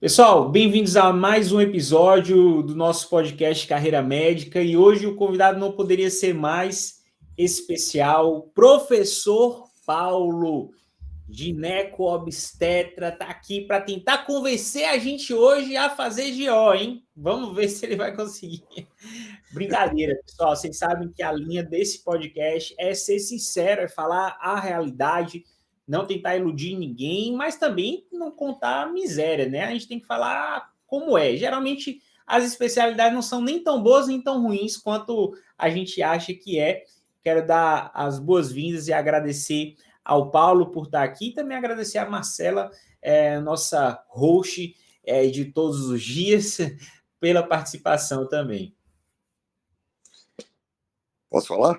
Pessoal, bem-vindos a mais um episódio do nosso podcast Carreira Médica e hoje o convidado não poderia ser mais especial, professor Paulo, gineco-obstetra, está aqui para tentar convencer a gente hoje a fazer GO, hein? Vamos ver se ele vai conseguir. Brincadeira, pessoal, vocês sabem que a linha desse podcast é ser sincero, é falar a realidade, não tentar iludir ninguém, mas também não contar a miséria, né? A gente tem que falar como é. Geralmente as especialidades não são nem tão boas nem tão ruins quanto a gente acha que é. Quero dar as boas-vindas e agradecer ao Paulo por estar aqui, e também agradecer a Marcela, nossa host de todos os dias, pela participação também. Posso falar?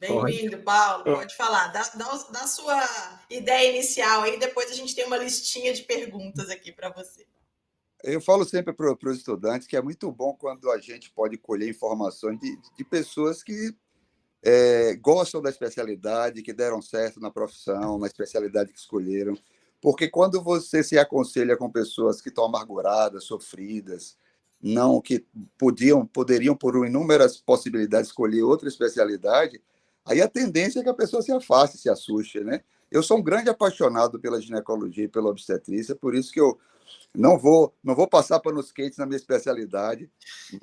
Bem-vindo, Paulo. Pode falar. Dá sua ideia inicial aí, depois a gente tem uma listinha de perguntas aqui para você. Eu falo sempre para os estudantes que é muito bom quando a gente pode colher informações de pessoas que gostam da especialidade, que deram certo na profissão, na especialidade que escolheram. Porque quando você se aconselha com pessoas que estão amarguradas, sofridas, não que poderiam, por inúmeras possibilidades, escolher outra especialidade, aí a tendência é que a pessoa se afaste, se assuste, né? Eu sou um grande apaixonado pela ginecologia e pela obstetrícia, por isso que eu não vou passar panos quentes na minha especialidade,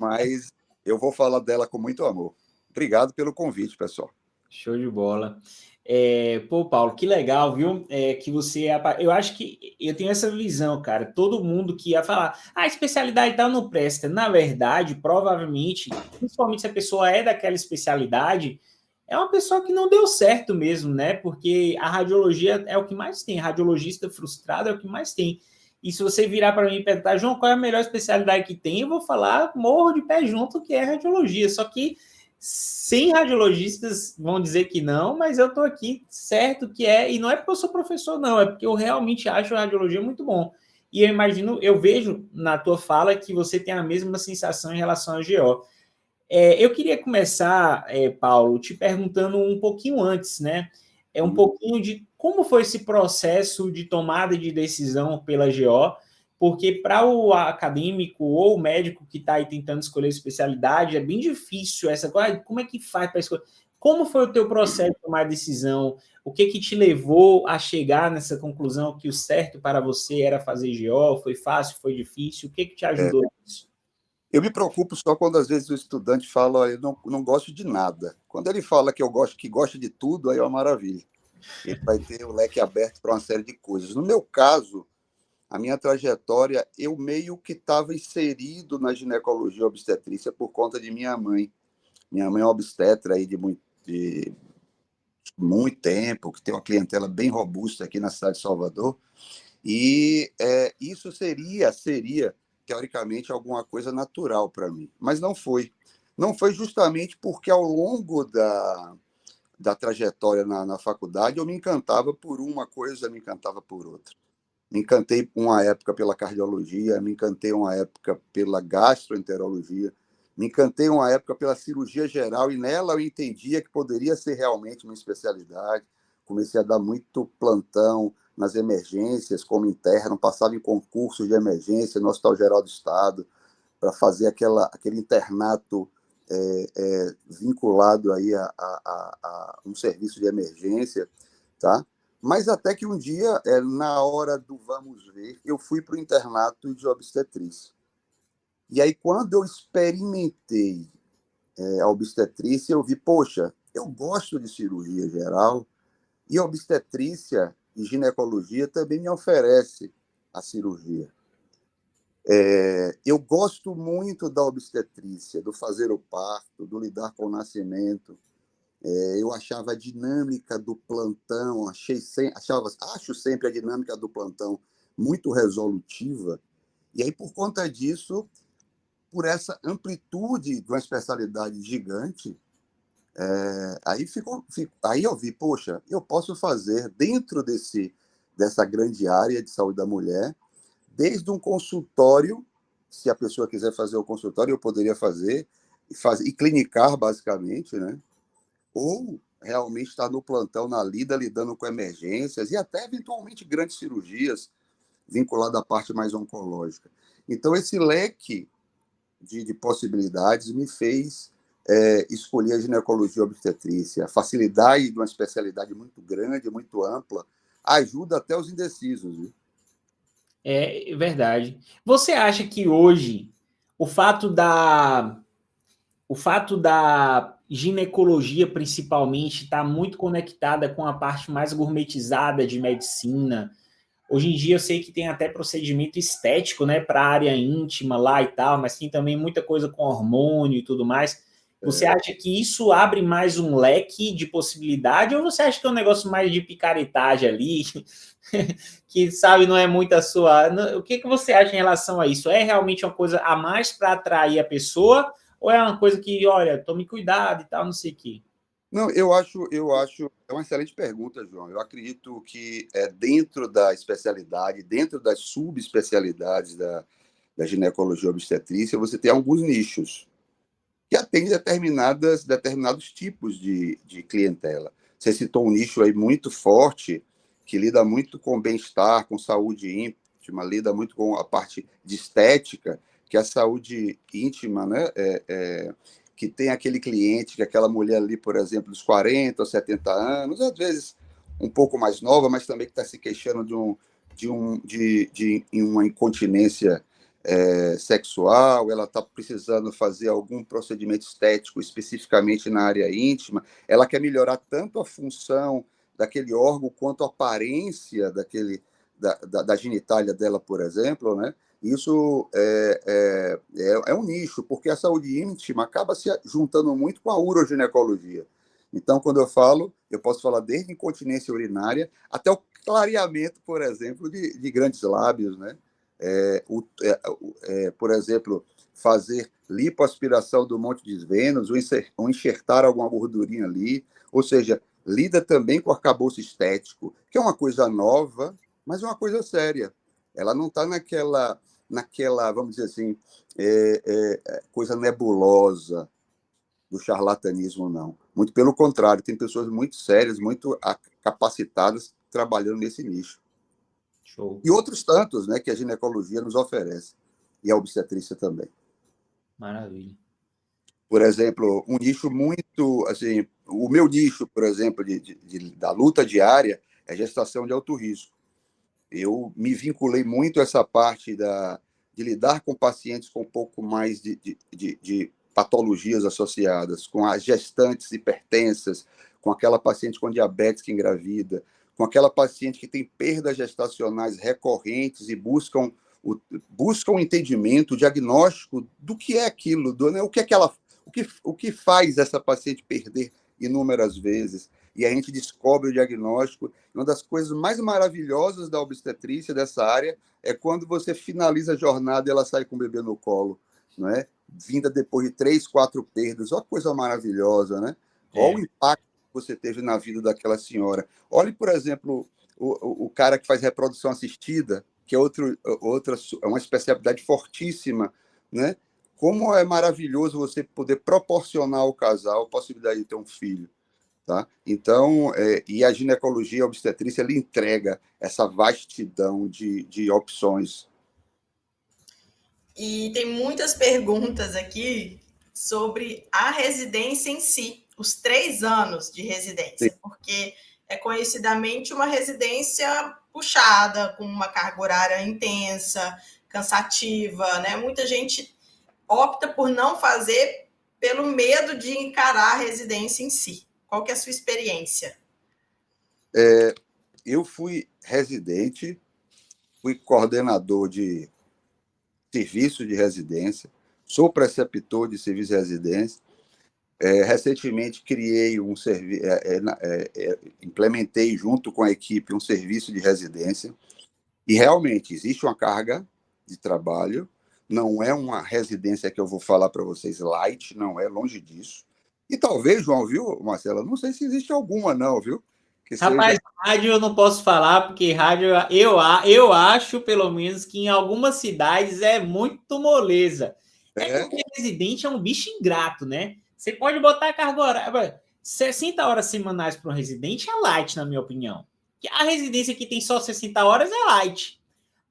mas eu vou falar dela com muito amor. Obrigado pelo convite, pessoal. Show de bola. Paulo, que legal, viu? Que você... Eu acho que eu tenho essa visão, cara. Todo mundo que ia falar, a especialidade tal não presta. Na verdade, provavelmente, principalmente se a pessoa é daquela especialidade, é uma pessoa que não deu certo mesmo, né? Porque a radiologia é o que mais tem. Radiologista frustrado é o que mais tem. E se você virar para mim e perguntar, João, qual é a melhor especialidade que tem? Eu vou falar, morro de pé junto, que é radiologia. Só que 100 radiologistas vão dizer que não, mas eu estou aqui certo que é, e não é porque eu sou professor, não, é porque eu realmente acho a radiologia muito bom. E eu imagino, eu vejo na tua fala que você tem a mesma sensação em relação ao GO. Eu queria começar, Paulo, te perguntando um pouquinho antes, né? Um pouquinho de como foi esse processo de tomada de decisão pela GO, porque para o acadêmico ou o médico que está aí tentando escolher especialidade, é bem difícil essa coisa. Como é que faz para escolher? Como foi o teu processo de tomar a decisão? O que te levou a chegar nessa conclusão que o certo para você era fazer GO? Foi fácil? Foi difícil? O que te ajudou nisso? Eu me preocupo só quando às vezes o estudante fala eu não gosto de nada. Quando ele fala que gosta de tudo, aí é uma maravilha. Ele vai ter o leque aberto para uma série de coisas. No meu caso, a minha trajetória, eu meio que estava inserido na ginecologia obstetrícia por conta de minha mãe. Minha mãe é obstetra aí de muito tempo, que tem uma clientela bem robusta aqui na cidade de Salvador. E isso seria, teoricamente, alguma coisa natural para mim. Mas não foi. Não foi justamente porque, ao longo da trajetória na faculdade, eu me encantava por uma coisa, me encantava por outra. Me encantei uma época pela cardiologia, me encantei uma época pela gastroenterologia, me encantei uma época pela cirurgia geral, e nela eu entendia que poderia ser realmente uma especialidade. Comecei a dar muito plantão nas emergências, como interno, passava em concursos de emergência no Hospital Geral do Estado, para fazer aquele internato vinculado aí a um serviço de emergência, tá? Mas até que um dia, na hora do vamos ver, eu fui para o internato de obstetrícia. E aí, quando eu experimentei a obstetrícia, eu vi, poxa, eu gosto de cirurgia geral e a obstetrícia e ginecologia também me oferece a cirurgia. Eu gosto muito da obstetrícia, do fazer o parto, do lidar com o nascimento. Eu achava a dinâmica do plantão, acho sempre a dinâmica do plantão muito resolutiva. E aí, por conta disso, por essa amplitude de uma especialidade gigante, aí eu vi, poxa, eu posso fazer dentro dessa grande área de saúde da mulher, desde um consultório, se a pessoa quiser fazer o consultório, eu poderia fazer, e clinicar, basicamente, né? Ou realmente estar no plantão, na lida, lidando com emergências, e até, eventualmente, grandes cirurgias, vinculado à parte mais oncológica. Então, esse leque de possibilidades me fez escolher a ginecologia obstetrícia. A facilidade de uma especialidade muito grande, muito ampla, ajuda até os indecisos. Viu? É verdade. Você acha que hoje o fato da ginecologia, principalmente, estar muito conectada com a parte mais gourmetizada de medicina? Hoje em dia eu sei que tem até procedimento estético, né, para a área íntima lá e tal, mas tem também muita coisa com hormônio e tudo mais. Você acha que isso abre mais um leque de possibilidade ou você acha que é um negócio mais de picaretagem ali, que, sabe, não é muito a sua... O que você acha em relação a isso? É realmente uma coisa a mais para atrair a pessoa ou é uma coisa que, olha, tome cuidado e tal, não sei o quê? Não, é uma excelente pergunta, João. Eu acredito que dentro da especialidade, dentro das subespecialidades da ginecologia obstetrícia, você tem alguns nichos que atendem determinados tipos de clientela. Você citou um nicho aí muito forte, que lida muito com bem-estar, com saúde íntima, lida muito com a parte de estética, que é a saúde íntima, né? Que tem aquele cliente, que é aquela mulher ali, por exemplo, dos 40 ou 70 anos, às vezes um pouco mais nova, mas também que está se queixando de uma incontinência sexual, ela está precisando fazer algum procedimento estético especificamente na área íntima, ela quer melhorar tanto a função daquele órgão quanto a aparência da genitália dela, por exemplo, né? Isso é um nicho, porque a saúde íntima acaba se juntando muito com a uroginecologia. Então, quando eu posso falar desde incontinência urinária até o clareamento, por exemplo, de grandes lábios, né? Por exemplo, fazer lipoaspiração do Monte de Vênus ou enxertar alguma gordurinha ali. Ou seja, lida também com o arcabouço estético, que é uma coisa nova, mas é uma coisa séria. Ela não está naquela, vamos dizer assim, coisa nebulosa do charlatanismo, não. Muito pelo contrário, tem pessoas muito sérias, muito capacitadas trabalhando nesse nicho. Show. E outros tantos, né, que a ginecologia nos oferece, e a obstetrícia também. Maravilha. Por exemplo, um nicho muito, assim, o meu nicho, por exemplo, da luta diária é gestação de alto risco. Eu me vinculei muito a essa parte de lidar com pacientes com um pouco mais de patologias associadas, com as gestantes hipertensas, com aquela paciente com diabetes que engravida, com aquela paciente que tem perdas gestacionais recorrentes e buscam o entendimento, o diagnóstico do que é aquilo, né? O que faz essa paciente perder inúmeras vezes. E a gente descobre o diagnóstico. Uma das coisas mais maravilhosas da obstetrícia, dessa área, é quando você finaliza a jornada e ela sai com o bebê no colo, não é? Vinda depois de 3, 4 perdas. Olha que coisa maravilhosa, né? Olha o impacto que você teve na vida daquela senhora. Olhe, por exemplo, o cara que faz reprodução assistida, que é uma especialidade fortíssima, né? Como é maravilhoso você poder proporcionar ao casal a possibilidade de ter um filho. Tá? Então, e a ginecologia a obstetrícia ele entrega essa vastidão de opções. E tem muitas perguntas aqui sobre a residência em si, os 3 anos de residência, Sim. porque é conhecidamente uma residência puxada, com uma carga horária intensa, cansativa, né? Muita gente opta por não fazer pelo medo de encarar a residência em si. Qual que é a sua experiência? Eu fui residente, fui coordenador de serviço de residência, sou preceptor de serviço de residência. Recentemente criei implementei junto com a equipe um serviço de residência e realmente existe uma carga de trabalho. Não é uma residência que eu vou falar para vocês light, não é, longe disso. E talvez, João, viu, Marcela? Não sei se existe alguma, não, viu? Que Rapaz, seja... rádio eu não posso falar, porque rádio eu acho, pelo menos, que em algumas cidades é muito moleza. É porque residente é um bicho ingrato, né? Você pode botar a carga horária. 60 horas semanais para um residente é light, na minha opinião. A residência que tem só 60 horas é light.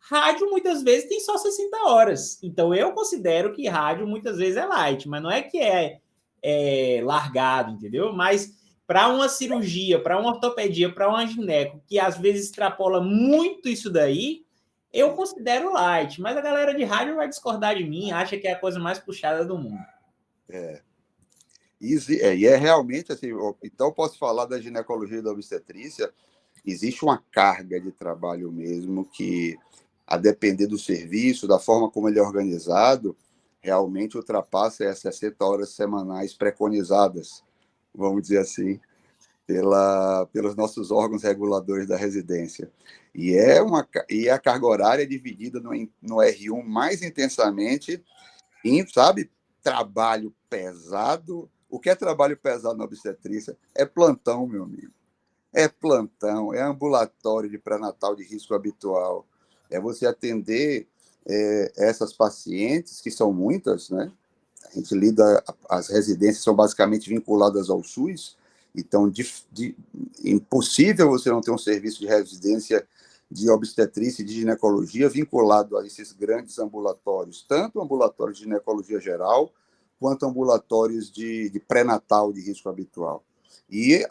Rádio, muitas vezes, tem só 60 horas. Então, eu considero que rádio, muitas vezes, é light, mas não é que é largado, entendeu? Mas para uma cirurgia, para uma ortopedia, para uma gineco, que às vezes extrapola muito isso daí, eu considero light. Mas a galera de rádio vai discordar de mim, acha que é a coisa mais puxada do mundo. E é realmente assim. Então, eu posso falar da ginecologia e da obstetrícia. Existe uma carga de trabalho mesmo que, a depender do serviço, da forma como ele é organizado, realmente ultrapassa as 60 horas semanais preconizadas, vamos dizer assim, pelos nossos órgãos reguladores da residência. E a carga horária é dividida no R1 mais intensamente em, sabe, trabalho pesado. O que é trabalho pesado na obstetrícia? É plantão, meu amigo. É plantão, é ambulatório de pré-natal de risco habitual. É você atender essas pacientes, que são muitas, né? A gente lida, as residências são basicamente vinculadas ao SUS, então impossível você não ter um serviço de residência de obstetrícia e de ginecologia vinculado a esses grandes ambulatórios, tanto ambulatórios de ginecologia geral, quanto ambulatórios de pré-natal de risco habitual. E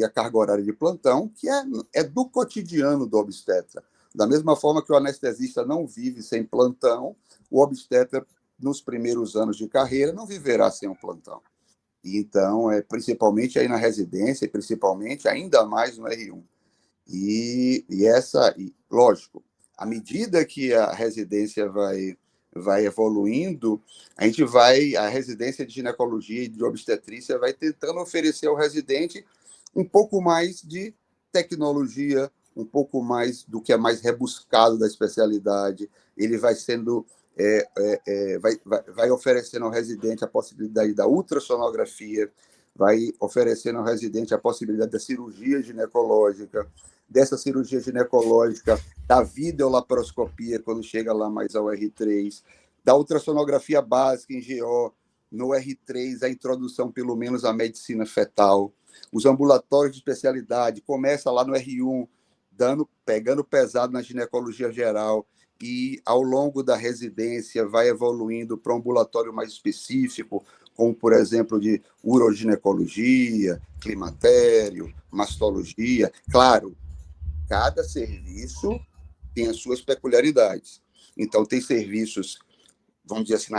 a carga horária de plantão, que é do cotidiano do obstetra. Da mesma forma que o anestesista não vive sem plantão, o obstetra, nos primeiros anos de carreira, não viverá sem um plantão. E então, principalmente aí na residência, e principalmente ainda mais no R1. Lógico, à medida que a residência vai evoluindo, a residência de ginecologia e de obstetrícia vai tentando oferecer ao residente um pouco mais de tecnologia, um pouco mais do que é mais rebuscado da especialidade. Ele vai sendo vai oferecendo ao residente a possibilidade da ultrassonografia, vai oferecendo ao residente a possibilidade da cirurgia ginecológica, dessa cirurgia ginecológica, da videolaparoscopia, quando chega lá mais ao R3, da ultrassonografia básica em GO, no R3, a introdução, pelo menos, à medicina fetal. Os ambulatórios de especialidade, começa lá no R1, pegando pesado na ginecologia geral, e, ao longo da residência, vai evoluindo para um ambulatório mais específico, como, por exemplo, de uroginecologia, climatério, mastologia. Claro, cada serviço tem as suas peculiaridades. Então, tem serviços, vamos dizer assim,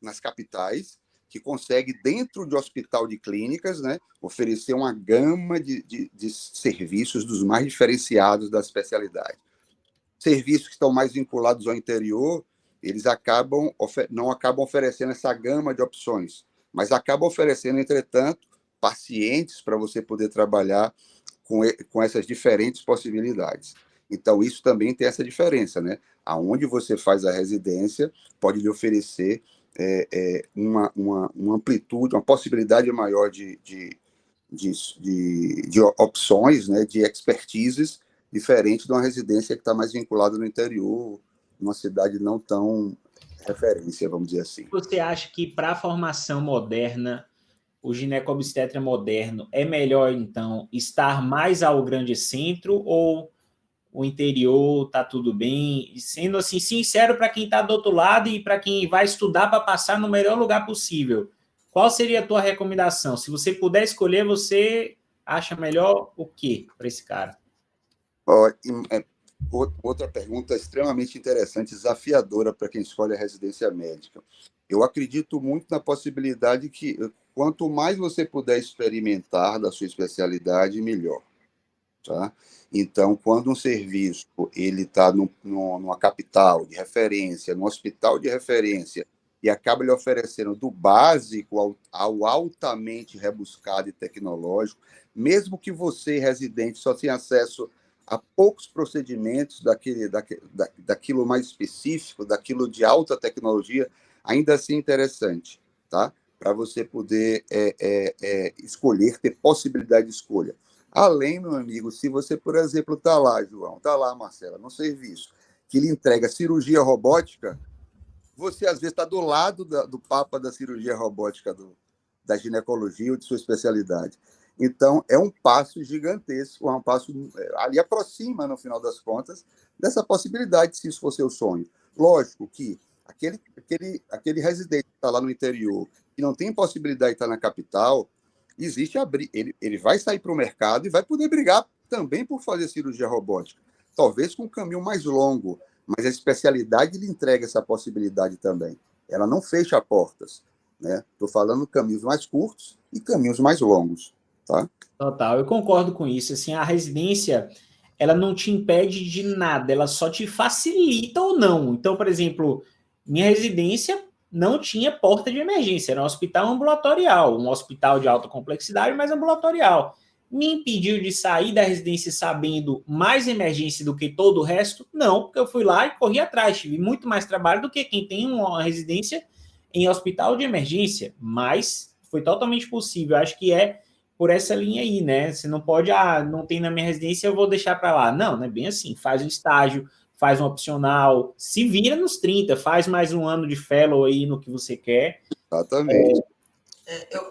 nas capitais, que consegue, dentro de hospital de clínicas, né, oferecer uma gama de serviços dos mais diferenciados da especialidade. Serviços que estão mais vinculados ao interior, eles não acabam oferecendo essa gama de opções, mas acabam oferecendo, entretanto, pacientes para você poder trabalhar com essas diferentes possibilidades. Então, isso também tem essa diferença, né? Aonde você faz a residência pode lhe oferecer uma amplitude, uma possibilidade maior de opções, né? De expertises, diferente de uma residência que está mais vinculada no interior, numa cidade não tão referência, vamos dizer assim. Você acha que para a formação moderna, o ginecobstetra moderno, é melhor, então, estar mais ao grande centro ou o interior está tudo bem? Sendo assim, sincero para quem está do outro lado e para quem vai estudar para passar no melhor lugar possível, qual seria a tua recomendação? Se você puder escolher, você acha melhor o quê para esse cara? Outra pergunta extremamente interessante, desafiadora para quem escolhe a residência médica. Eu acredito muito na possibilidade que, quanto mais você puder experimentar da sua especialidade, melhor. Tá? Então, quando um serviço ele está numa capital de referência, num hospital de referência, e acaba lhe oferecendo do básico ao altamente rebuscado e tecnológico, mesmo que você, residente, só tenha acesso a poucos procedimentos daquilo mais específico, daquilo de alta tecnologia, ainda assim interessante, tá? Para você poder escolher, ter possibilidade de escolha. Além, meu amigo, se você, por exemplo, está lá, João, está lá, Marcela, no serviço, que lhe entrega cirurgia robótica, você, às vezes, está do lado do papa da cirurgia robótica da ginecologia ou de sua especialidade. Então, é um passo gigantesco, é um passo ali aproxima, no final das contas, dessa possibilidade, se isso for seu sonho. Lógico que aquele residente que está lá no interior, que não tem possibilidade de estar na capital, existe ele vai sair para o mercado e vai poder brigar também por fazer cirurgia robótica. Talvez com um caminho mais longo, mas a especialidade lhe entrega essa possibilidade também. Ela não fecha portas, né? Estou falando caminhos mais curtos e caminhos mais longos, tá? Total, eu concordo com isso. Assim, a residência, ela não te impede de nada, ela só te facilita ou não. Então, por exemplo, minha residência não tinha porta de emergência, era um hospital ambulatorial, um hospital de alta complexidade, mas ambulatorial. Me impediu de sair da residência sabendo mais emergência do que todo o resto? Não, porque eu fui lá e corri atrás, tive muito mais trabalho do que quem tem uma residência em hospital de emergência, mas foi totalmente possível. Acho que é por essa linha aí, né? Você não pode, não tem na minha residência, eu vou deixar para lá. Não, não é bem assim. Faz um estágio, faz um opcional, se vira nos 30, faz mais um ano de fellow aí no que você quer. Exatamente.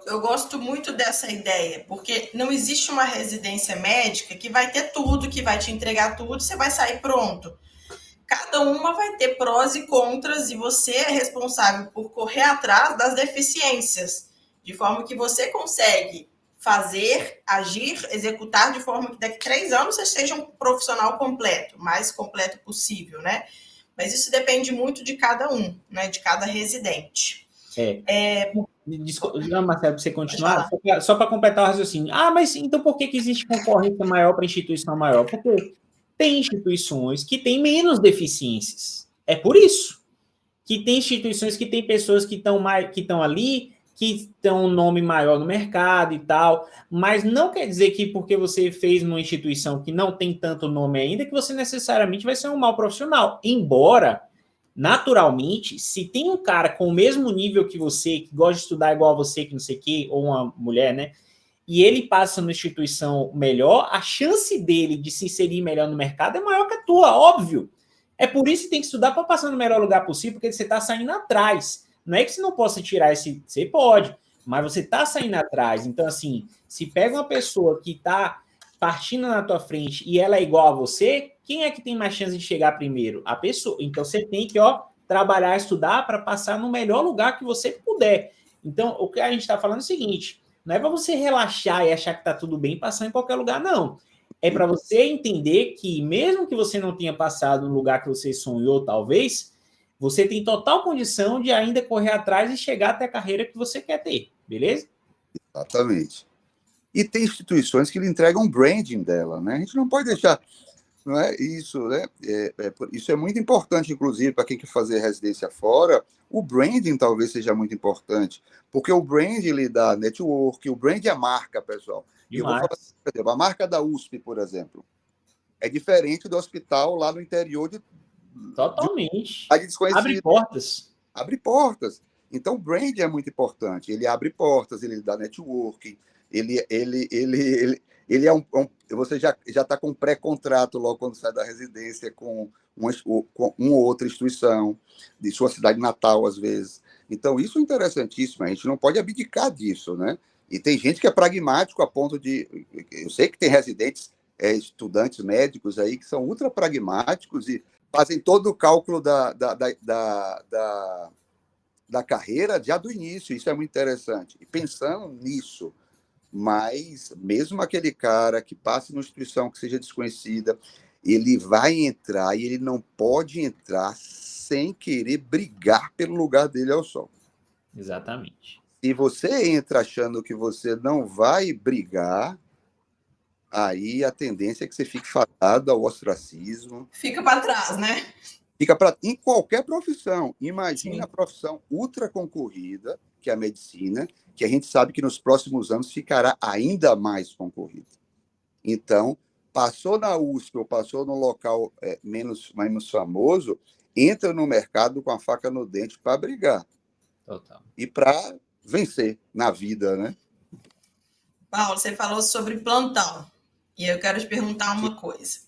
Eu gosto muito dessa ideia, porque não existe uma residência médica que vai ter tudo, que vai te entregar tudo, você vai sair pronto. Cada uma vai ter prós e contras e você é responsável por correr atrás das deficiências, de forma que você consegue fazer, agir, executar de forma que daqui a 3 anos você seja um profissional completo, mais completo possível, né? Mas isso depende muito de cada um, né? De cada residente. Desculpa, Marcelo, para você continuar, só para completar o raciocínio. Mas então por que existe concorrência maior para instituição maior? Porque tem instituições que têm menos deficiências. É por isso que tem instituições que têm pessoas que estão ali, que têm um nome maior no mercado e tal, mas não quer dizer que porque você fez numa instituição que não tem tanto nome ainda, que você necessariamente vai ser um mau profissional. Embora, naturalmente, se tem um cara com o mesmo nível que você, que gosta de estudar igual a você, que não sei o quê, ou uma mulher, né? E ele passa numa instituição melhor, a chance dele de se inserir melhor no mercado é maior que a tua, óbvio. É por isso que tem que estudar para passar no melhor lugar possível, porque você está saindo atrás. Não é que você não possa tirar esse... Você pode, mas você está saindo atrás. Então, assim, se pega uma pessoa que está partindo na tua frente e ela é igual a você, quem é que tem mais chance de chegar primeiro? A pessoa. Então, você tem que trabalhar, estudar para passar no melhor lugar que você puder. Então, o que a gente está falando é o seguinte, não é para você relaxar e achar que está tudo bem passar em qualquer lugar, não. É para você entender que, mesmo que você não tenha passado no lugar que você sonhou, talvez, você tem total condição de ainda correr atrás e chegar até a carreira que você quer ter, beleza? Exatamente. E tem instituições que lhe entregam branding dela, né? A gente não pode deixar... Não é isso, né? Isso é muito importante, inclusive, para quem quer fazer residência fora. O branding talvez seja muito importante, porque o branding lhe dá network, o branding é a marca, pessoal. E eu vou falar, por exemplo, a marca da USP, por exemplo, é diferente do hospital lá no interior de... Totalmente. Abre portas. Abre portas. Então, o brand é muito importante. Ele abre portas, ele dá networking, ele é você já está com um pré-contrato logo quando sai da residência com uma outra instituição, de sua cidade natal, às vezes. Então, isso é interessantíssimo. A gente não pode abdicar disso, né? E tem gente que é pragmático a ponto de... Eu sei que tem residentes, estudantes médicos aí que são ultra pragmáticos e fazem todo o cálculo da carreira já do início. Isso é muito interessante. E pensando nisso, mas mesmo aquele cara que passe numa instituição que seja desconhecida, ele vai entrar e ele não pode entrar sem querer brigar pelo lugar dele ao sol. Exatamente. Se você entra achando que você não vai brigar, aí a tendência é que você fique fadado ao ostracismo. Fica para trás, né? Em qualquer profissão. Imagina a profissão ultra concorrida, que é a medicina, que a gente sabe que nos próximos anos ficará ainda mais concorrida. Então, passou na USP ou passou no local menos famoso, entra no mercado com a faca no dente para brigar. Total. E para vencer na vida, né? Paulo, você falou sobre plantão. E eu quero te perguntar uma coisa.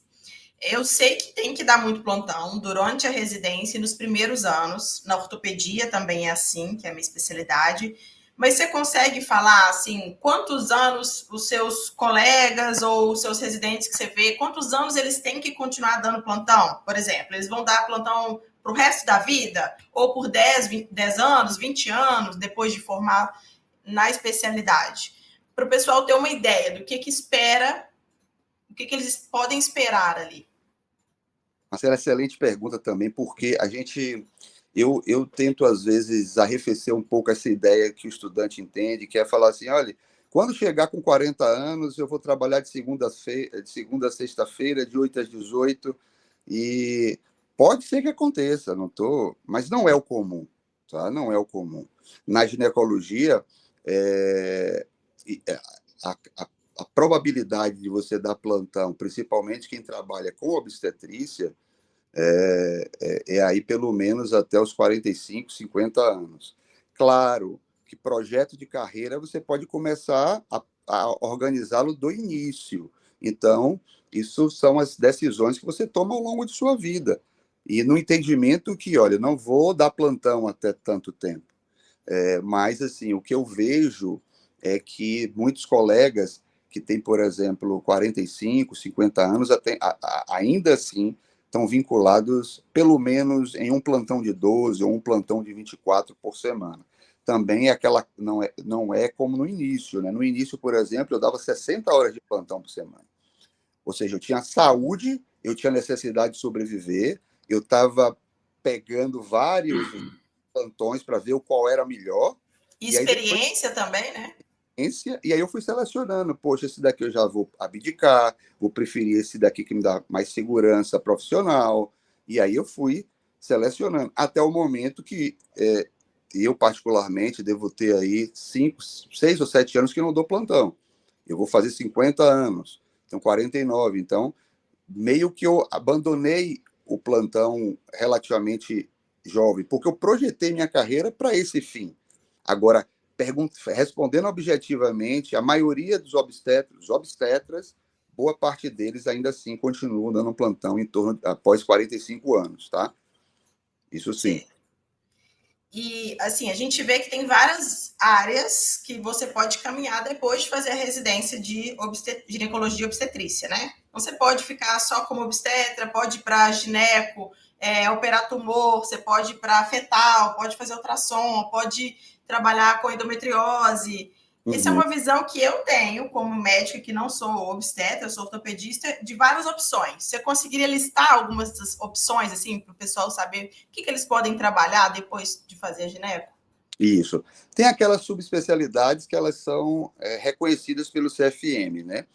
Eu sei que tem que dar muito plantão durante a residência e nos primeiros anos. Na ortopedia também é assim, que é a minha especialidade. Mas você consegue falar, assim, quantos anos os seus colegas ou os seus residentes que você vê, quantos anos eles têm que continuar dando plantão? Por exemplo, eles vão dar plantão para o resto da vida? Ou por 10 anos, 20 anos, depois de formar na especialidade? Para o pessoal ter uma ideia do que espera, o que eles podem esperar ali. Marcelo, excelente pergunta também, porque eu tento, às vezes, arrefecer um pouco essa ideia que o estudante entende, que é falar assim, olha, quando chegar com 40 anos, eu vou trabalhar de segunda a sexta-feira, de 8 às 18, e pode ser que aconteça, não tô, mas não é o comum, tá? Não é o comum. Na ginecologia, é, a, a, a probabilidade de você dar plantão, principalmente quem trabalha com obstetrícia, é aí pelo menos até os 45, 50 anos. Claro que projeto de carreira você pode começar a organizá-lo do início. Então, isso são as decisões que você toma ao longo de sua vida. E no entendimento que, olha, não vou dar plantão até tanto tempo. Mas, assim, o que eu vejo é que muitos colegas que têm, por exemplo, 45, 50 anos, ainda assim estão vinculados pelo menos em um plantão de 12 ou um plantão de 24 por semana. Também não é como no início, né? No início, por exemplo, eu dava 60 horas de plantão por semana. Ou seja, eu tinha saúde, eu tinha necessidade de sobreviver, eu estava pegando vários plantões para ver qual era melhor. E aí experiência depois, também, né? E aí eu fui selecionando, poxa, esse daqui eu já vou abdicar, vou preferir esse daqui que me dá mais segurança profissional. E aí eu fui selecionando, até o momento que eu, particularmente, devo ter aí 5, 6 ou 7 anos que não dou plantão. Eu vou fazer 50 anos, então 49. Então, meio que eu abandonei o plantão relativamente jovem, porque eu projetei minha carreira para esse fim. Agora, respondendo objetivamente, a maioria dos obstetras, boa parte deles ainda assim continuam dando plantão em torno após 45 anos, tá? Isso sim. E, assim, a gente vê que tem várias áreas que você pode caminhar depois de fazer a residência de ginecologia e obstetrícia, né? Então, você pode ficar só como obstetra, pode ir para gineco, operar tumor, você pode ir para fetal, pode fazer ultrassom, pode trabalhar com endometriose. Essa é uma visão que eu tenho como médica, que não sou obstetra, sou ortopedista, de várias opções. Você conseguiria listar algumas das opções, assim, para o pessoal saber o que eles podem trabalhar depois de fazer a gineco? Isso. Tem aquelas subespecialidades que elas são reconhecidas pelo CFM, né?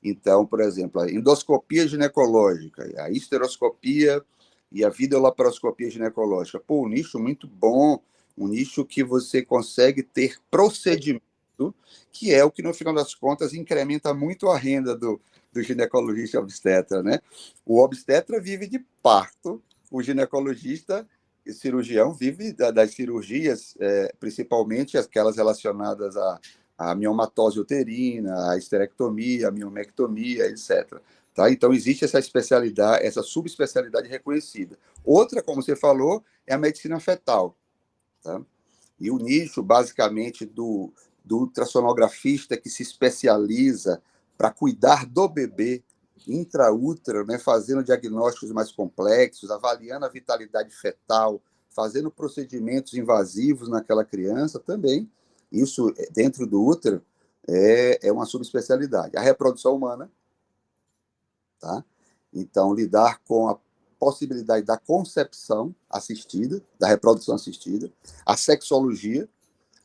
Então, por exemplo, a endoscopia ginecológica, a histeroscopia e a videolaparoscopia ginecológica. Pô, um nicho muito bom, um nicho que você consegue ter procedimento, que é o que, no final das contas, incrementa muito a renda do ginecologista obstetra, né? O obstetra vive de parto, o ginecologista e cirurgião vive das cirurgias, principalmente aquelas relacionadas a miomatose uterina, a histerectomia, a miomectomia, etc. Tá? Então, existe essa especialidade, essa subespecialidade reconhecida. Outra, como você falou, é a medicina fetal. Tá? E o nicho, basicamente, do ultrassonografista que se especializa para cuidar do bebê intraútero, né, fazendo diagnósticos mais complexos, avaliando a vitalidade fetal, fazendo procedimentos invasivos naquela criança também. Isso, dentro do útero, é uma subespecialidade. A reprodução humana, tá? Então, lidar com a possibilidade da concepção assistida, da reprodução assistida, a sexologia,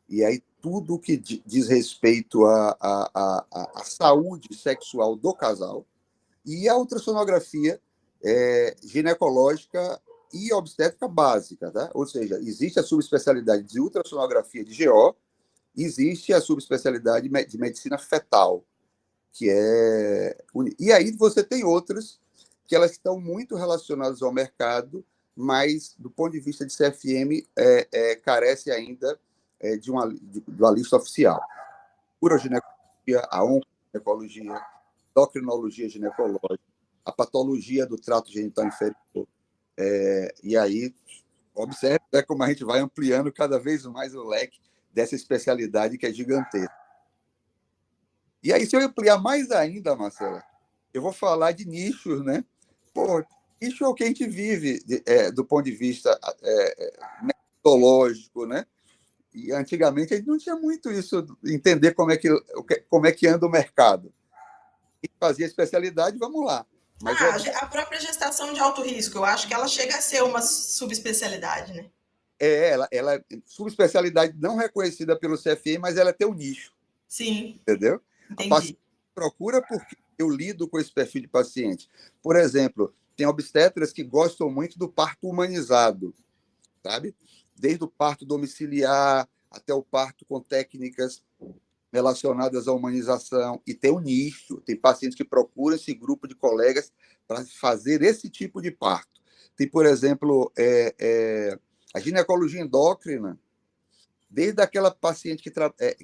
e aí tudo que diz respeito à saúde sexual do casal, e a ultrassonografia ginecológica e obstétrica básica, tá? Ou seja, existe a subespecialidade de ultrassonografia de GO, existe a subespecialidade de medicina fetal, que é... E aí você tem outras que elas estão muito relacionadas ao mercado, mas, do ponto de vista de CFM, carece ainda de uma lista oficial. Uroginecologia, a oncoginecologia, endocrinologia ginecológica, a patologia do trato genital inferior. E aí, observe como a gente vai ampliando cada vez mais o leque dessa especialidade que é gigantesca. E aí, se eu ampliar mais ainda, Marcela, eu vou falar de nichos, né? Pô, nicho é o que a gente vive do ponto de vista metodológico, né? E antigamente a gente não tinha muito isso, entender como é que anda o mercado. E fazia especialidade, vamos lá. Mas a própria gestação de alto risco, eu acho que ela chega a ser uma subespecialidade, né? Ela é subespecialidade não reconhecida pelo CFM, mas ela tem um nicho. Sim. Entendeu? Entendi. A paciente procura porque eu lido com esse perfil de paciente. Por exemplo, tem obstetras que gostam muito do parto humanizado, sabe? Desde o parto domiciliar até o parto com técnicas relacionadas à humanização. E tem um nicho, tem pacientes que procuram esse grupo de colegas para fazer esse tipo de parto. Tem, por exemplo, a ginecologia endócrina, desde aquela paciente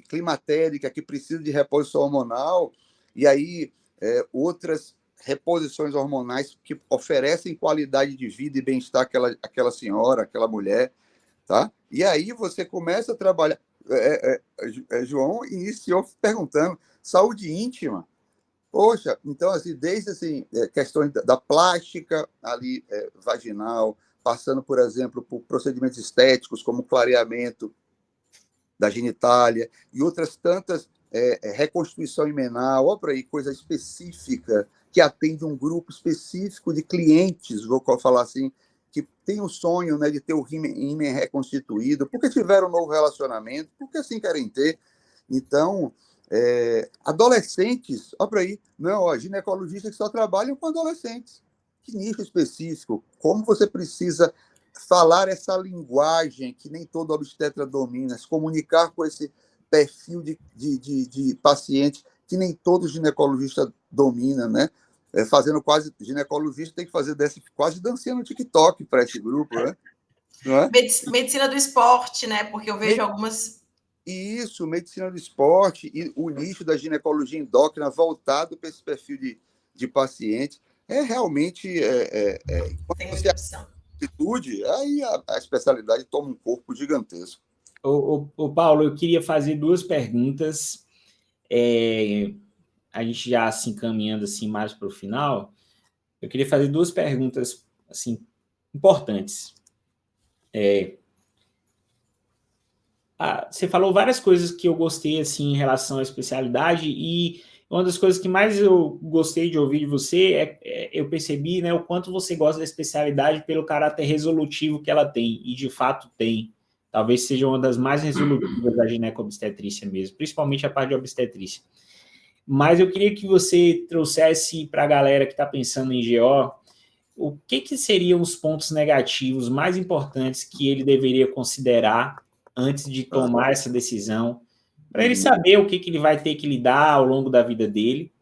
climatérica que precisa de reposição hormonal, e aí outras reposições hormonais que oferecem qualidade de vida e bem-estar àquela senhora, àquela mulher, tá? E aí você começa a trabalhar. João iniciou perguntando saúde íntima. Poxa, então, assim, desde assim, questões da plástica ali, vaginal, passando, por exemplo, por procedimentos estéticos, como clareamento da genitália e outras tantas, reconstituição imenal, ó, por aí, coisa específica que atende um grupo específico de clientes, vou falar assim, que tem o sonho, né, de ter o rímen reconstituído, porque tiveram um novo relacionamento, porque assim querem ter. Então, adolescentes, ó, por aí, não, ó, ginecologistas que só trabalham com adolescentes. Que nicho específico? Como você precisa falar essa linguagem que nem todo obstetra domina, se comunicar com esse perfil de paciente que nem todo ginecologista domina, né? Fazendo quase... Ginecologista tem que fazer quase dancinha no TikTok para esse grupo, né? Não é? Medicina do esporte, né? Porque eu vejo algumas... Isso, medicina do esporte e o nicho da ginecologia endócrina voltado para esse perfil de paciente. Realmente... tem muita opção. Atitude, aí a especialidade toma um corpo gigantesco. Ô Paulo, eu queria fazer duas perguntas. A gente já se encaminhando assim mais para o final. Eu queria fazer duas perguntas assim importantes. Você falou várias coisas que eu gostei assim em relação à especialidade, e uma das coisas que mais eu gostei de ouvir de você eu percebi, né, o quanto você gosta da especialidade pelo caráter resolutivo que ela tem, e de fato tem. Talvez seja uma das mais resolutivas da ginecobstetrícia mesmo, principalmente a parte de obstetrícia. Mas eu queria que você trouxesse para a galera que está pensando em GO, o que seriam os pontos negativos mais importantes que ele deveria considerar antes de tomar essa decisão, para ele saber o que ele vai ter que lidar ao longo da vida dele.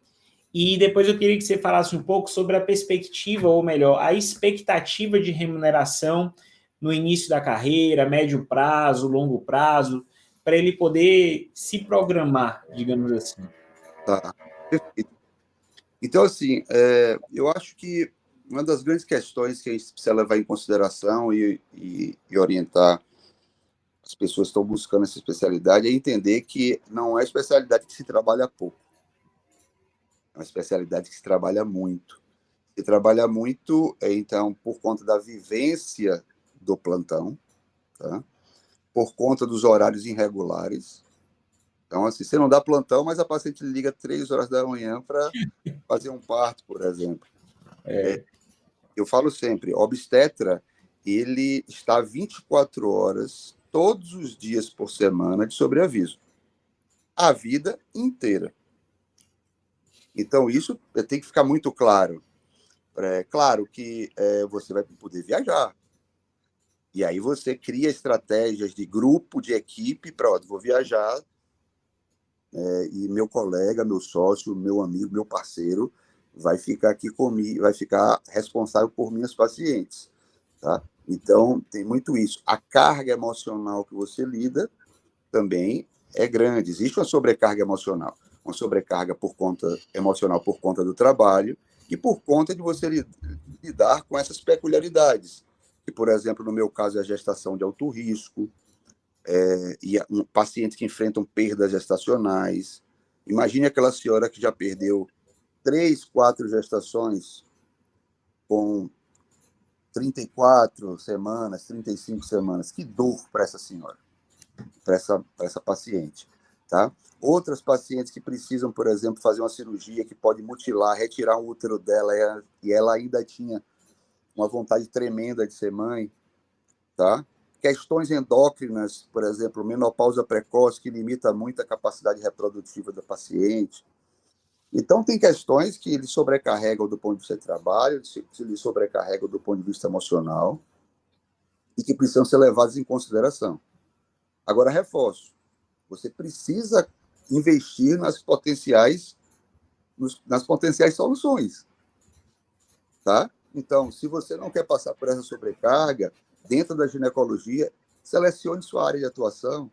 E depois eu queria que você falasse um pouco sobre a perspectiva, ou melhor, a expectativa de remuneração no início da carreira, médio prazo, longo prazo, para ele poder se programar, digamos assim. Tá, perfeito. Então, assim, eu acho que uma das grandes questões que a gente precisa levar em consideração e orientar as pessoas que estão buscando essa especialidade é entender que não é especialidade que se trabalha pouco. É uma especialidade que se trabalha muito. Se trabalha muito, então, por conta da vivência do plantão, tá? Por conta dos horários irregulares. Então, assim, você não dá plantão, mas a paciente liga 3 horas da manhã para fazer um parto, por exemplo. Eu falo sempre, obstetra, ele está 24 horas, todos os dias por semana, de sobreaviso. A vida inteira. Então, isso tem que ficar muito claro. Claro que você vai poder viajar. E aí você cria estratégias de grupo, de equipe, para, vou viajar, e meu colega, meu sócio, meu amigo, meu parceiro vai ficar aqui comigo, vai ficar responsável por minhas pacientes, tá? Então, tem muito isso. A carga emocional que você lida também é grande. Existe uma sobrecarga emocional. Uma sobrecarga emocional por conta do trabalho e por conta de você lidar com essas peculiaridades. Que, por exemplo, no meu caso, é a gestação de alto risco, pacientes que enfrentam perdas gestacionais. Imagine aquela senhora que já perdeu 3, 4 gestações com 34 semanas, 35 semanas. Que dor para essa senhora, para essa paciente. Tá? Outras pacientes que precisam, por exemplo, fazer uma cirurgia que pode mutilar, retirar o útero dela, e ela ainda tinha uma vontade tremenda de ser mãe. Tá? Questões endócrinas, por exemplo, menopausa precoce, que limita muito a capacidade reprodutiva da paciente. Então, tem questões que ele sobrecarregam do ponto de vista de trabalho, que ele sobrecarregam do ponto de vista emocional, e que precisam ser levadas em consideração. Agora, reforço, você precisa investir nas potenciais soluções. Tá? Então, se você não quer passar por essa sobrecarga, dentro da ginecologia, selecione sua área de atuação,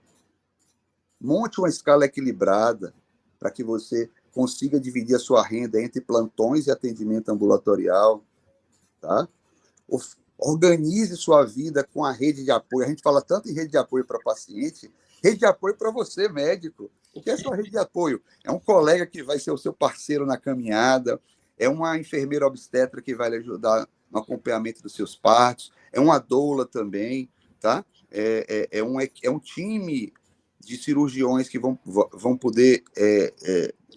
monte uma escala equilibrada para que você consiga dividir a sua renda entre plantões e atendimento ambulatorial. Tá? Organize sua vida com a rede de apoio. A gente fala tanto em rede de apoio para paciente, rede de apoio para você, médico. O que é sua rede de apoio? É um colega que vai ser o seu parceiro na caminhada, é uma enfermeira obstetra que vai lhe ajudar no acompanhamento dos seus partos, é uma doula também, tá? É um time de cirurgiões que vão poder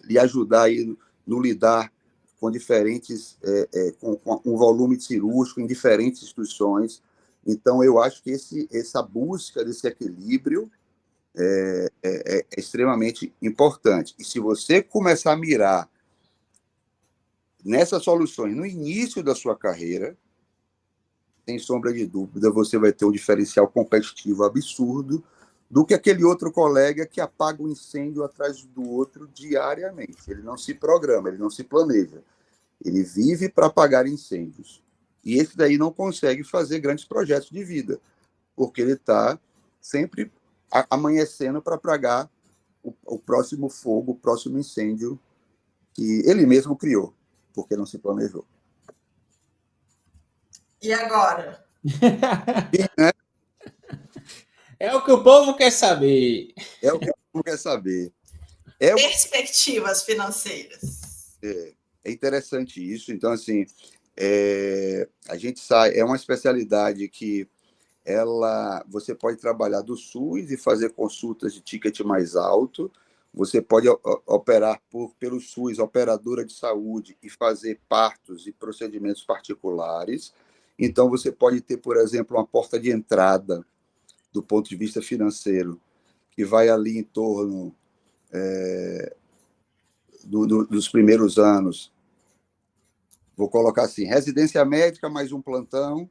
lhe ajudar aí no lidar com diferentes, com um volume cirúrgico em diferentes instituições. Então, eu acho que essa busca desse equilíbrio é extremamente importante. E se você começar a mirar nessas soluções no início da sua carreira, sem sombra de dúvida, você vai ter um diferencial competitivo absurdo do que aquele outro colega que apaga um incêndio atrás do outro diariamente. Ele não se programa, ele não se planeja. Ele vive para apagar incêndios. E esse daí não consegue fazer grandes projetos de vida, porque ele está sempre amanhecendo para apagar o próximo fogo, o próximo incêndio que ele mesmo criou, porque não se planejou. E agora? É o que o povo quer saber. É o que o povo quer saber. Perspectivas financeiras. É interessante isso. Então, assim, a gente sai... É uma especialidade que você pode trabalhar do SUS e fazer consultas de ticket mais alto. Você pode operar pelo SUS, operadora de saúde, e fazer partos e procedimentos particulares. Então, você pode ter, por exemplo, uma porta de entrada do ponto de vista financeiro, que vai ali em torno dos primeiros anos. Vou colocar assim, residência médica mais um plantão,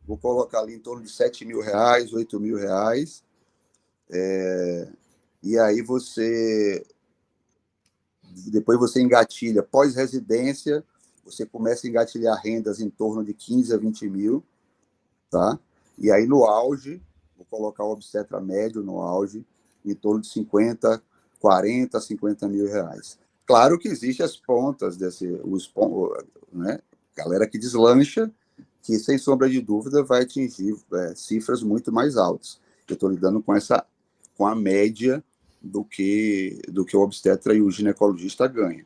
vou colocar ali em torno de R$7.000, R$8.000. E aí depois você engatilha, pós-residência, você começa a engatilhar rendas em torno de 15 a 20 mil, tá? E aí no auge, vou colocar o obstetra médio no auge, em torno de 40, 50 mil reais. Claro que existem as pontas né? Galera que deslancha, que sem sombra de dúvida vai atingir cifras muito mais altas. Eu estou lidando com a média do que o obstetra e o ginecologista ganham,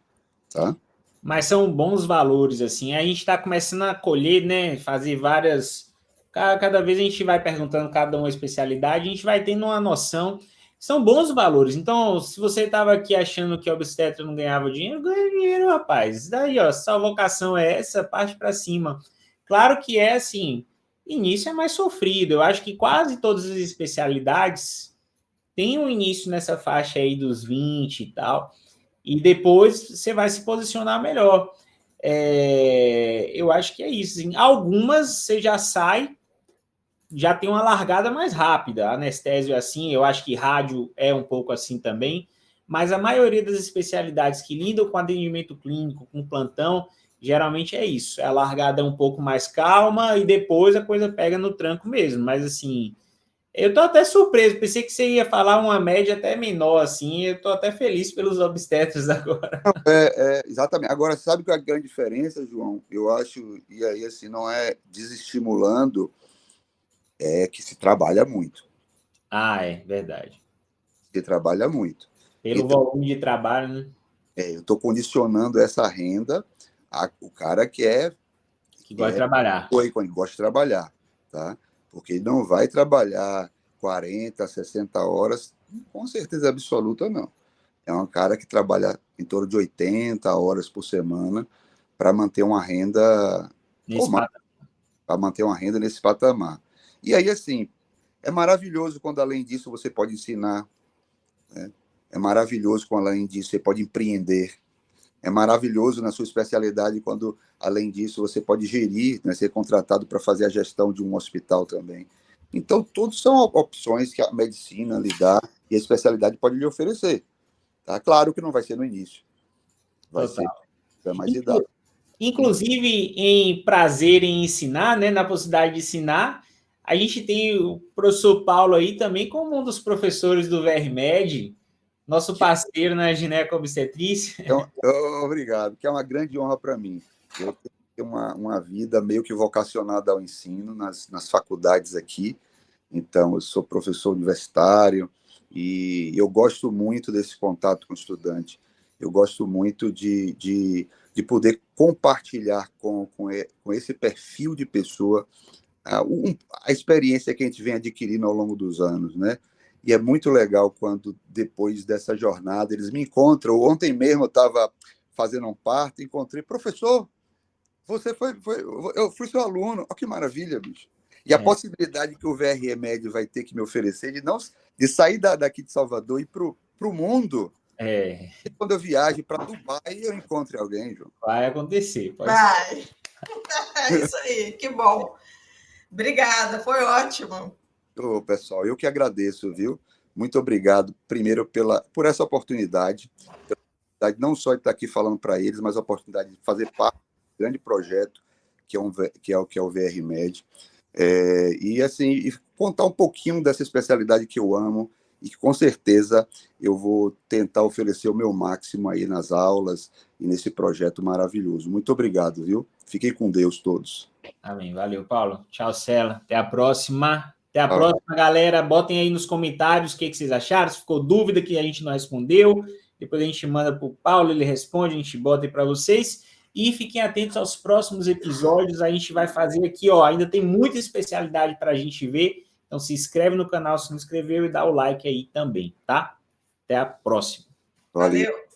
tá? Mas são bons valores, assim. A gente está começando a colher, né? Fazer várias... Cada vez a gente vai perguntando cada uma especialidade, a gente vai tendo uma noção. São bons valores. Então, se você estava aqui achando que a obstetra não ganhava dinheiro, ganha dinheiro, rapaz. Daí, ó, sua vocação é essa, parte para cima. Claro que é assim, início é mais sofrido. Eu acho que quase todas as especialidades têm um início nessa faixa aí dos 20 e tal. E depois você vai se posicionar melhor. Eu acho que é isso. Assim. Algumas você já sai, já tem uma largada mais rápida. Anestésio é assim, eu acho que rádio é um pouco assim também. Mas a maioria das especialidades que lidam com atendimento clínico, com plantão, geralmente é isso. A largada é um pouco mais calma e depois a coisa pega no tranco mesmo. Mas assim, eu tô até surpreso, pensei que você ia falar uma média até menor, assim, eu tô até feliz pelos obstetras agora. Exatamente. Agora, sabe qual é a grande diferença, João? Eu acho, e aí assim, não é desestimulando, é que se trabalha muito. Ah, é verdade. Você trabalha muito. Pelo Então, volume de trabalho, né? eu estou condicionando essa renda o cara Que que gosta de é trabalhar. quando gosta de trabalhar, tá? Porque ele não vai trabalhar 40, 60 horas, com certeza absoluta, não. É um cara que trabalha em torno de 80 horas por semana para manter uma renda, ou Nesse mais, para manter uma renda nesse patamar. E aí, assim, é maravilhoso quando, além disso, você pode ensinar, né? É maravilhoso quando, além disso, você pode empreender. É maravilhoso na sua especialidade quando, além disso, você pode gerir, né, ser contratado para fazer a gestão de um hospital também. Então, todos são opções que a medicina lhe dá e a especialidade pode lhe oferecer. Tá? Claro que não vai ser no início, vai ser total. mais idade. Inclusive, em prazer em ensinar, né, na possibilidade de ensinar, a gente tem o professor Paulo aí também como um dos professores do VRMed, nosso parceiro na gineco-obstetrícia. Então, obrigado, que é uma grande honra para mim. Eu tenho uma vida meio que vocacionada ao ensino nas faculdades aqui. Então, eu sou professor universitário e eu gosto muito desse contato com o estudante. Eu gosto muito de poder compartilhar com esse perfil de pessoa a experiência que a gente vem adquirindo ao longo dos anos, né? E é muito legal quando, depois dessa jornada, eles me encontram. Ontem mesmo eu estava fazendo um parto, encontrei, professor, eu fui seu aluno. Olha que maravilha, bicho. E a possibilidade que o VRE Médio vai ter que me oferecer de sair daqui de Salvador e ir para o mundo. É, E quando eu viajo para Dubai, eu encontre alguém, João. vai acontecer, pode ser. Vai. É isso aí, que bom. Obrigada, foi ótimo. Ô, pessoal, eu que agradeço, viu? Muito obrigado, primeiro, por essa oportunidade, não só de estar aqui falando para eles, mas a oportunidade de fazer parte do grande projeto que é o VR Med. E assim, e contar um pouquinho dessa especialidade que eu amo e que com certeza eu vou tentar oferecer o meu máximo aí nas aulas e nesse projeto maravilhoso. Muito obrigado, viu? Fiquem com Deus todos. Amém. Valeu, Paulo. Tchau, Cela. Até a próxima. Até a Ah, próxima, galera. Botem aí nos comentários o que vocês acharam. Se ficou dúvida que a gente não respondeu, depois a gente manda para o Paulo, ele responde, a gente bota aí para vocês. E fiquem atentos aos próximos episódios. A gente vai fazer aqui, ó. Ainda tem muita especialidade para a gente ver. Então se inscreve no canal se não inscreveu e dá o like aí também, tá? Até a próxima. valeu. Valeu.